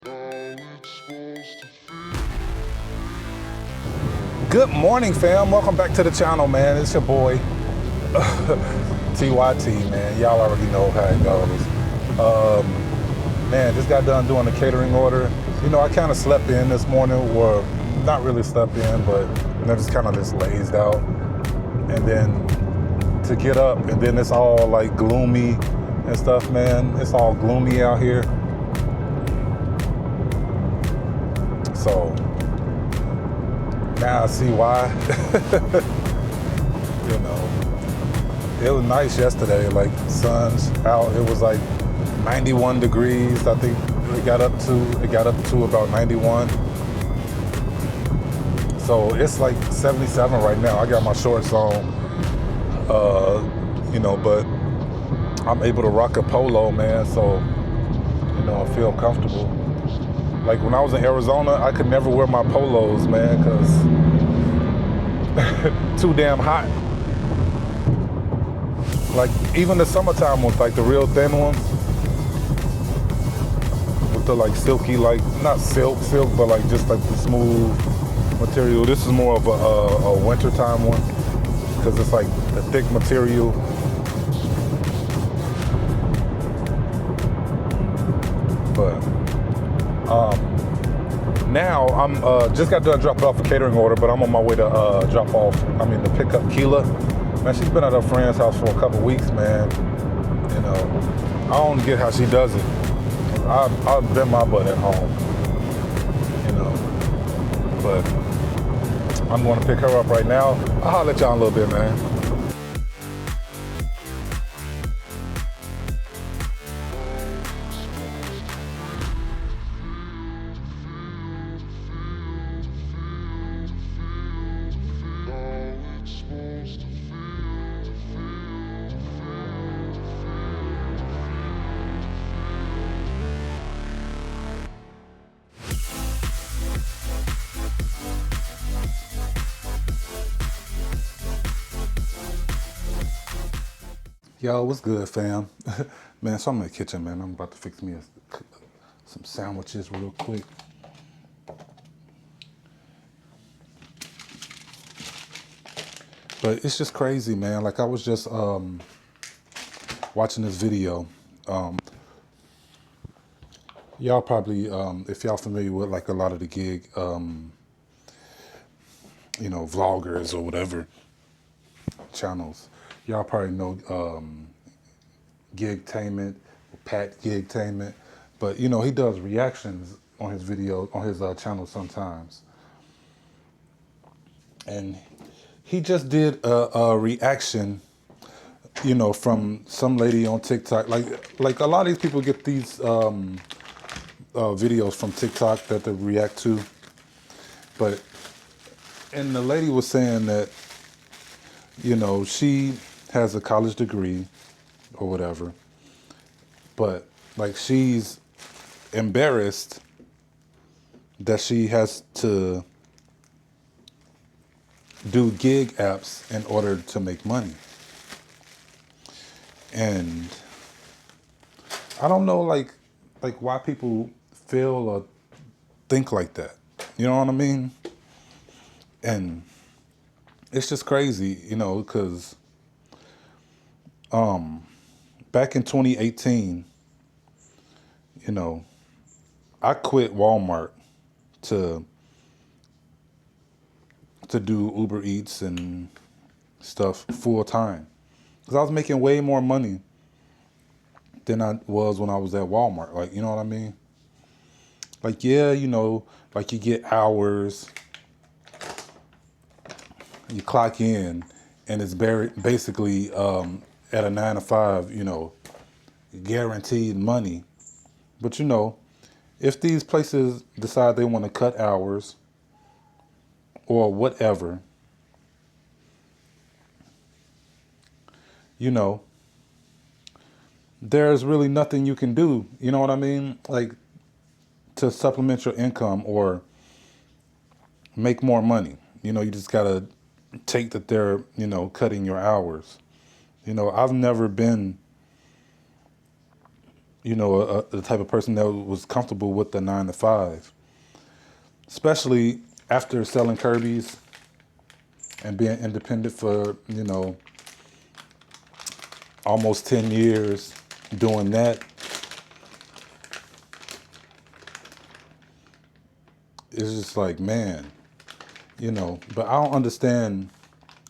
Good morning, fam. Welcome back to the channel, man. It's your boy, TYT, man. Y'all already know how it goes. Man, just got done doing a catering order. You know, I kind of slept in this morning, or not really slept in, but just kind of just lazed out. And then to get up, and then it's all like gloomy and stuff, man. It's all gloomy out here. So now I see why. You know, it was nice yesterday, like sun's out. It was like 91 degrees. I think it got up to about 91. So it's like 77 right now. I got my shorts on, you know, but I'm able to rock a polo, man. So, you know, I feel comfortable. Like when I was in Arizona, I could never wear my polos, man, because too damn hot. Like even the summertime ones, like the real thin ones, with the like silky, like not silk, but like just like the smooth material. This is more of a wintertime one, because it's like the thick material. But now I'm just got done dropping off a catering order, but I'm on my way to to pick up Keela. Man, she's been at her friend's house for a couple weeks, man. You know, I don't get how she does it. I've been my butt at home, you know. But I'm going to pick her up right now. I'll holler at y'all in a little bit, man. Yo, what's good, fam? Man, so I'm in the kitchen, man. I'm about to fix me some sandwiches real quick. But it's just crazy, man. Like I was just watching this video. Y'all probably, if y'all familiar with like a lot of the gig, you know, vloggers or whatever channels, y'all probably know Gigtainment, Pat Gigtainment. But you know, he does reactions on his video on his channel sometimes, and he just did a reaction, you know, from some lady on TikTok. Like a lot of these people get these videos from TikTok that they react to, but and the lady was saying that, you know, she has a college degree or whatever, but like she's embarrassed that she has to do gig apps in order to make money. And I don't know, like why people feel or think like that. You know what I mean? And it's just crazy, you know, because back in 2018, you know, I quit Walmart to do Uber Eats and stuff full time, because I was making way more money than I was when I was at Walmart. Like, you know what I mean? Like, yeah, you know, like you get hours, you clock in, and it's basically at a 9 to 5, you know, guaranteed money. But you know, if these places decide they want to cut hours or whatever, you know, there's really nothing you can do, you know what I mean? Like to supplement your income or make more money. You know, you just gotta take that they're, you know, cutting your hours. You know, I've never been, the type of person that was comfortable with the 9 to 5, especially after selling Kirby's and being independent for, almost 10 years doing that. It's just like, man, but I don't understand,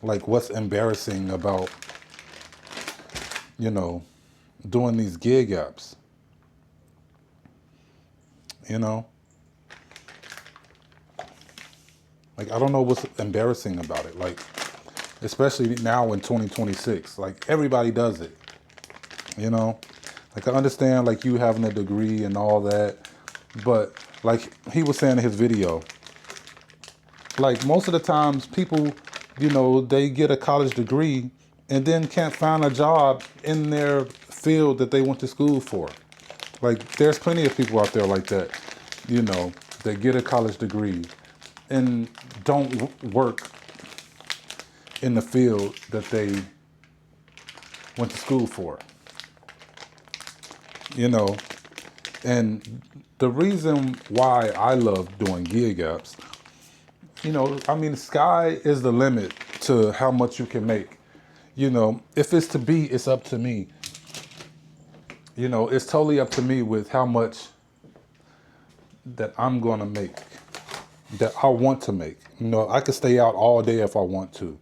like, what's embarrassing about, doing these gig apps, Like, I don't know what's embarrassing about it. Like, especially now in 2026, like, everybody does it, Like, I understand, like, you having a degree and all that, but like he was saying in his video, like, most of the times people, they get a college degree and then can't find a job in their field that they went to school for. Like, there's plenty of people out there like that, that get a college degree and don't work in the field that they went to school for, And the reason why I love doing gig apps, the sky is the limit to how much you can make. If it's to be, it's up to me. It's totally up to me with how much that I'm going to make, that I want to make. I could stay out all day if I want to.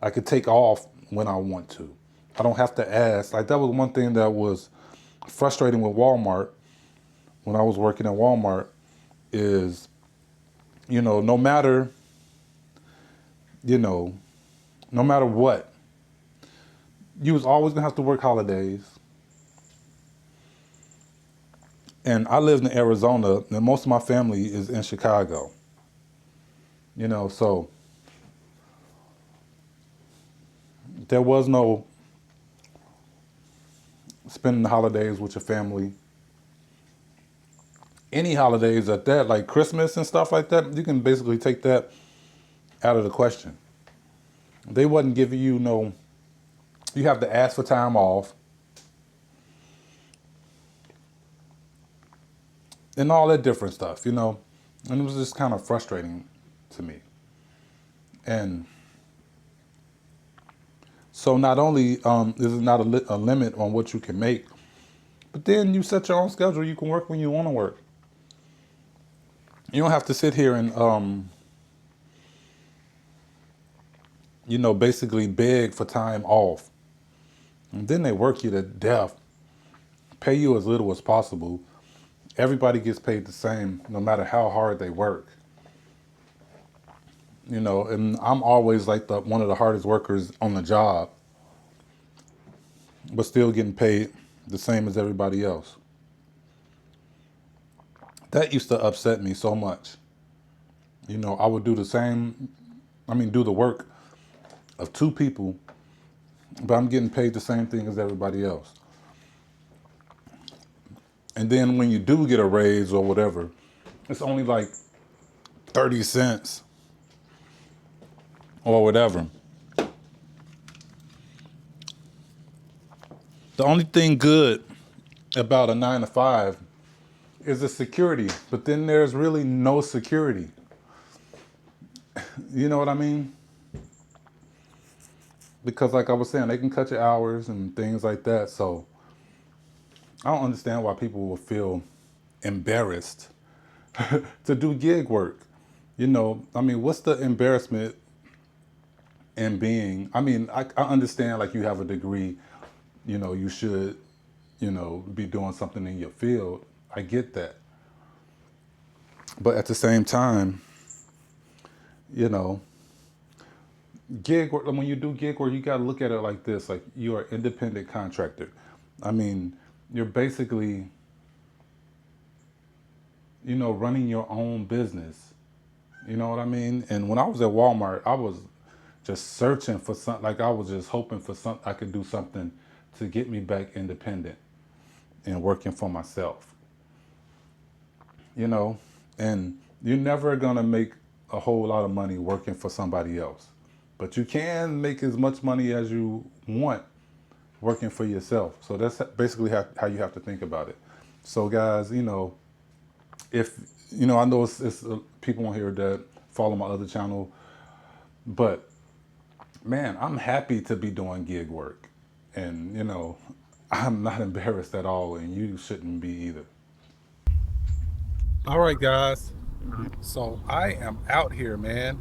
I could take off when I want to. I don't have to ask. Like, that was one thing that was frustrating with Walmart when I was working at Walmart is, no matter what, you was always gonna have to work holidays. And I lived in Arizona, and most of my family is in Chicago. So there was no spending the holidays with your family. Any holidays at that, like Christmas and stuff like that, you can basically take that out of the question. They wasn't giving you you have to ask for time off and all that different stuff, and it was just kind of frustrating to me. And so not only is it not a limit on what you can make, but then you set your own schedule. You can work when you want to work. You don't have to sit here and, basically beg for time off. And then they work you to death, pay you as little as possible. Everybody gets paid the same, no matter how hard they work. And I'm always like one of the hardest workers on the job, but still getting paid the same as everybody else. That used to upset me so much. I would do do the work of 2 people, but I'm getting paid the same thing as everybody else. And then when you do get a raise or whatever, it's only like 30 cents or whatever. The only thing good about a 9 to 5 is the security, but then there's really no security. You know what I mean? Because like I was saying, they can cut your hours and things like that. So I don't understand why people will feel embarrassed to do gig work. What's the embarrassment in being, I understand, like, you have a degree, you should, be doing something in your field. I get that. But at the same time, gig work, when you do gig work, you got to look at it like this, like, you're an independent contractor. You're basically, running your own business. You know what I mean? And when I was at Walmart, I was just searching for something, like, I was just hoping for something, I could do something to get me back independent and working for myself. And you're never gonna make a whole lot of money working for somebody else, but you can make as much money as you want working for yourself. So that's basically how you have to think about it. So guys, if I know it's people on here that follow my other channel, but man, I'm happy to be doing gig work, and I'm not embarrassed at all, and you shouldn't be either. All right, guys. So I am out here, man.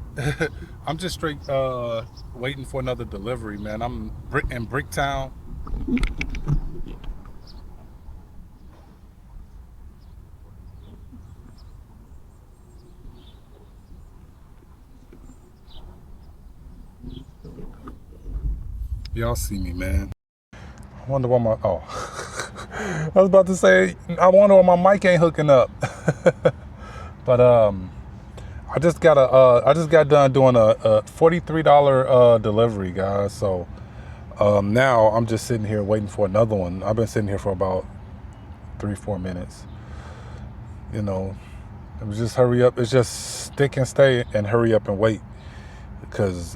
I'm just straight waiting for another delivery, man. I'm in Bricktown. Y'all see me, man. I wonder why my I was about to say, I wonder why my mic ain't hooking up. But I just got done doing a $43 delivery, guys. So now I'm just sitting here waiting for another one. I've been sitting here for about 3-4 minutes. It was just hurry up. It's just stick and stay and hurry up and wait, because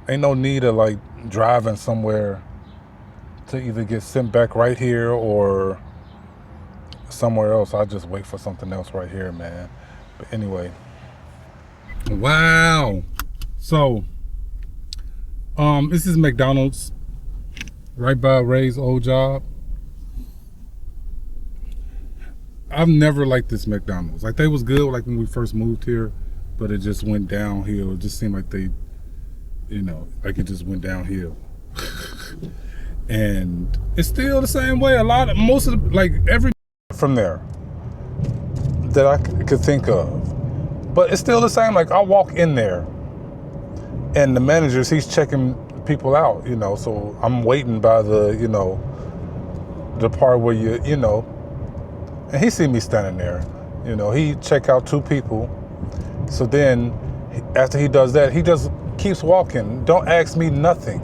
ain't no need of like driving somewhere to either get sent back right here or somewhere else. I just wait for something else right here, man. But anyway, wow. So this is McDonald's right by Ray's old job. I've never liked this McDonald's. Like, they was good like when we first moved here, but it just went downhill. It just seemed like they, like it just went downhill. And it's still the same way. Most of the, like every from there that I could think of, but it's still the same. Like, I walk in there and the manager's, he's checking people out, so I'm waiting by the, the part where and he see me standing there, he check out 2 people. So then after he does that, he just keeps walking. Don't ask me nothing.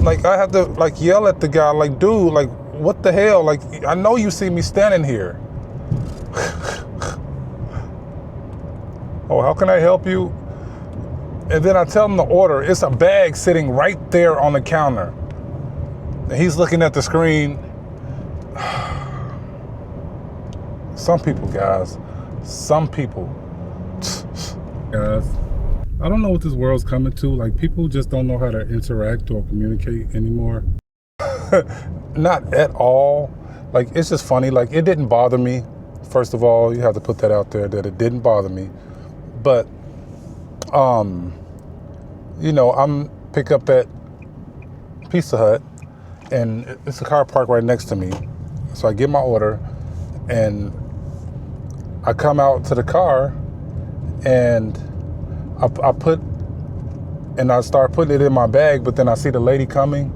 Like, I have to like yell at the guy, like, dude, like, what the hell? Like, I know you see me standing here. Oh, how can I help you? And then I tell him the order. It's a bag sitting right there on the counter. And he's looking at the screen. Some people, guys. Some people. Guys, I don't know what this world's coming to. Like, people just don't know how to interact or communicate anymore. Not at all. Like, it's just funny. Like, it didn't bother me. First of all, you have to put that out there, that it didn't bother me. But, I'm pick up at Pizza Hut, and it's a car parked right next to me. So I get my order, and I come out to the car, and I start putting it in my bag, but then I see the lady coming,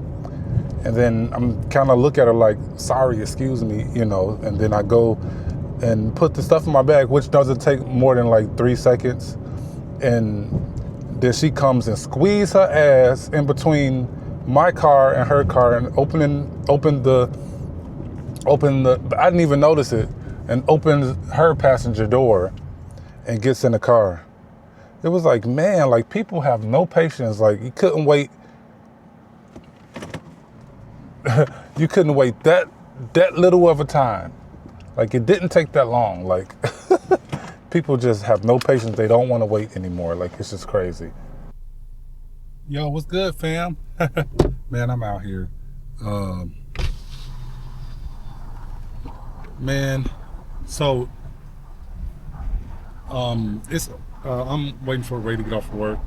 and then I'm kind of look at her like, sorry, excuse me, and then I go and put the stuff in my bag, which doesn't take more than like 3 seconds. And then she comes and squeeze her ass in between my car and her car, and open the, I didn't even notice it, and opens her passenger door and gets in the car. It was like, man, like, people have no patience. Like, you couldn't wait. You couldn't wait that little of a time. Like, it didn't take that long. Like, people just have no patience. They don't want to wait anymore. Like, it's just crazy. Yo, what's good, fam? Man, I'm out here. Man, so it's I'm waiting for Ray to get off work.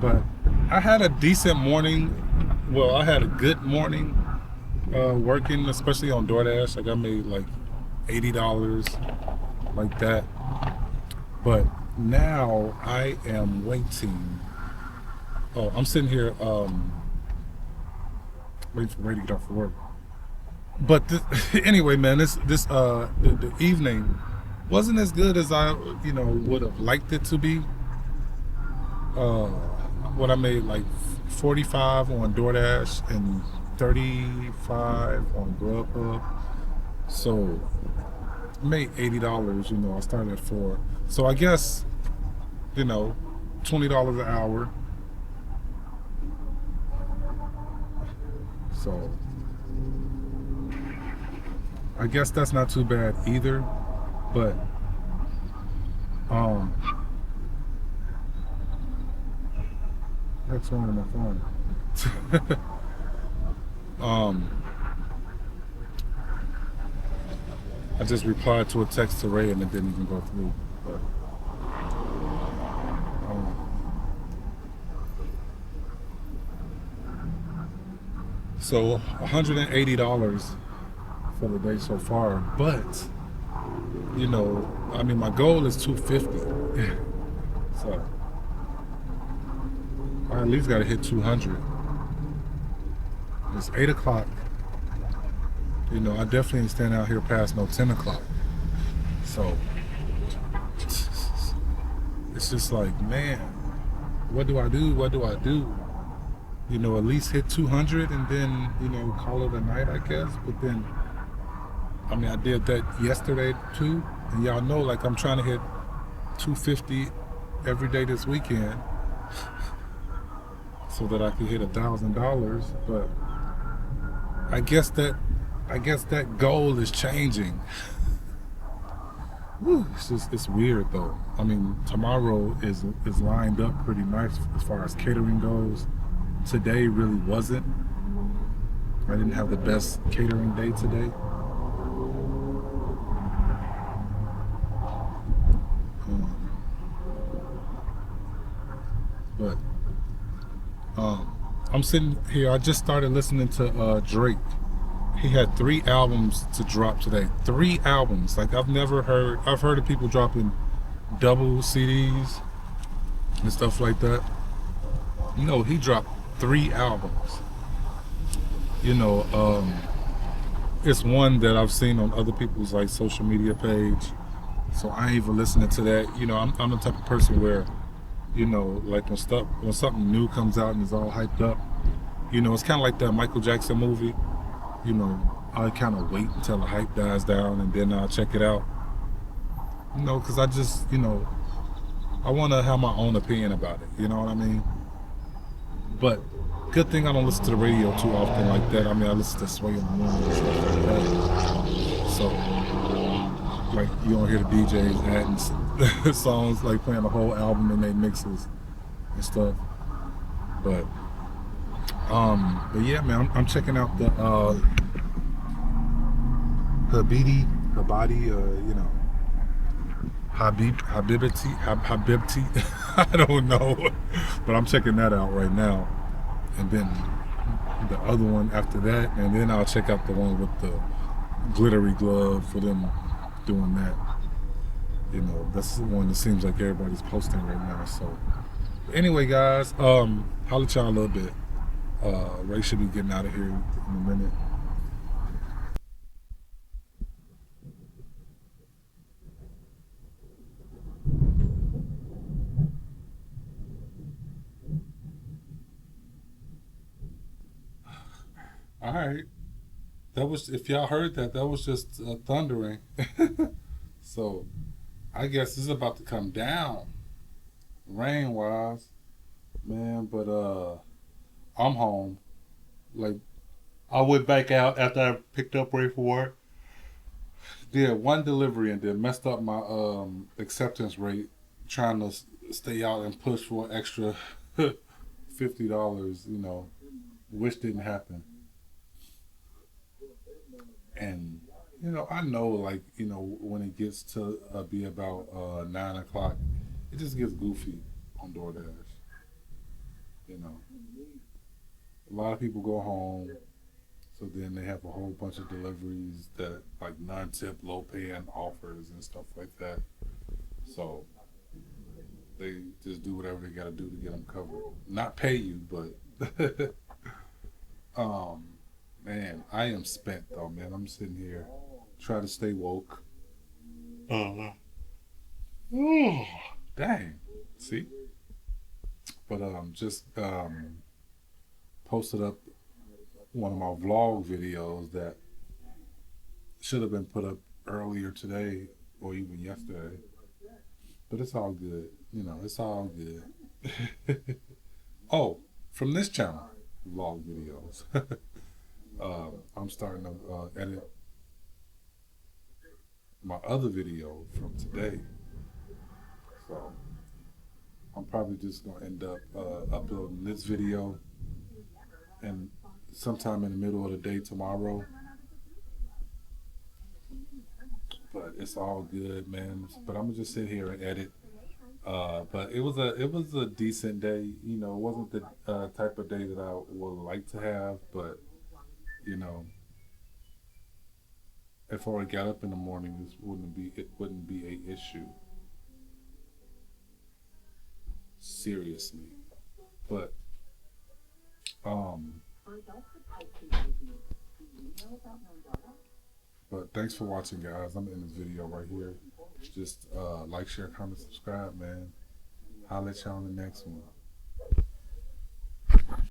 But I had a decent morning. Well, I had a good morning working, especially on DoorDash. Like, I made like $80 like that. But now I am waiting. Oh, I'm sitting here waiting for Ray to get off work. But anyway, man, the evening wasn't as good as I would have liked it to be. What I made like 45 on DoorDash and 35 on Grubhub. So I made $80. I started at 4. So I guess $20 an hour. So I guess that's not too bad either. But um, what's wrong with my phone? um, I just replied to a text to Ray and it didn't even go through. But so $180 for the day so far, but you know, I mean, my goal is 250. So I at least got to hit 200. It's 8 o'clock. You know, I definitely ain't stand out here past no 10 o'clock. So it's just like, man, what do I do? What do I do? You know, at least hit 200 and then, you know, call it a night, I guess. But then, I mean, I did that yesterday too. And y'all know, like, I'm trying to hit 250 every day this weekend so that I can hit $1,000. But I guess that goal is changing. Whew, it's weird though. I mean, tomorrow is lined up pretty nice as far as catering goes. Today really wasn't. I didn't have the best catering day today. But I'm sitting here. I just started listening to Drake. He had 3 albums to drop today. 3 albums. Like I've heard of people dropping double CDs and stuff like that. You know, he dropped 3 albums. You know, it's one that I've seen on other people's like social media page. So I ain't even listening to that. You know, I'm the type of person where, you know, like when something new comes out and is all hyped up, you know, it's kind of like that Michael Jackson movie. You know, I kind of wait until the hype dies down and then I'll check it out. You know, because I just, you know, I want to have my own opinion about it. You know what I mean? But good thing I don't listen to the radio too often like that. I mean, I listen to Sway in the morning and stuff like that. So, like, you don't hear the DJs adding songs, like playing the whole album in their mixes and stuff. But yeah, man, I'm checking out the Habibti, you know, Habibti. I don't know, but I'm checking that out right now, and then the other one after that, and then I'll check out the one with the glittery glove for them doing that. You know, that's the one that seems like everybody's posting right now. So, anyway, guys, holla at y'all a little bit. Ray should be getting out of here in a minute. All right. That was, if y'all heard that, that was just thundering. So I guess this is about to come down, rain wise, man. But I'm home. Like I went back out after I picked up Ray for work. Did one delivery and then messed up my acceptance rate, trying to stay out and push for an extra $50. You know, which didn't happen. And you know, I know, like, you know, when it gets to be about 9 o'clock, it just gets goofy on DoorDash. You know, a lot of people go home, so then they have a whole bunch of deliveries that like non-tip, low-paying offers and stuff like that. So they just do whatever they got to do to get them covered. Not pay you, but um, man, I am spent though, man. I'm sitting here trying to stay woke. Oh, dang. See? But just posted up one of my vlog videos that should have been put up earlier today or even yesterday. But it's all good. You know, it's all good. Oh, from this channel, vlog videos. I'm starting to edit my other video from today. So I'm probably just gonna end up uploading this video and sometime in the middle of the day tomorrow. But it's all good, man. But I'm gonna just sit here and edit. But it was a decent day. You know, it wasn't the type of day that I would like to have, but you know, if I were to get up in the morning, it wouldn't be a issue. Seriously, but um, but thanks for watching, guys. I'm in this video right here. Just like, share, comment, subscribe, man. I'll let y'all on the next one.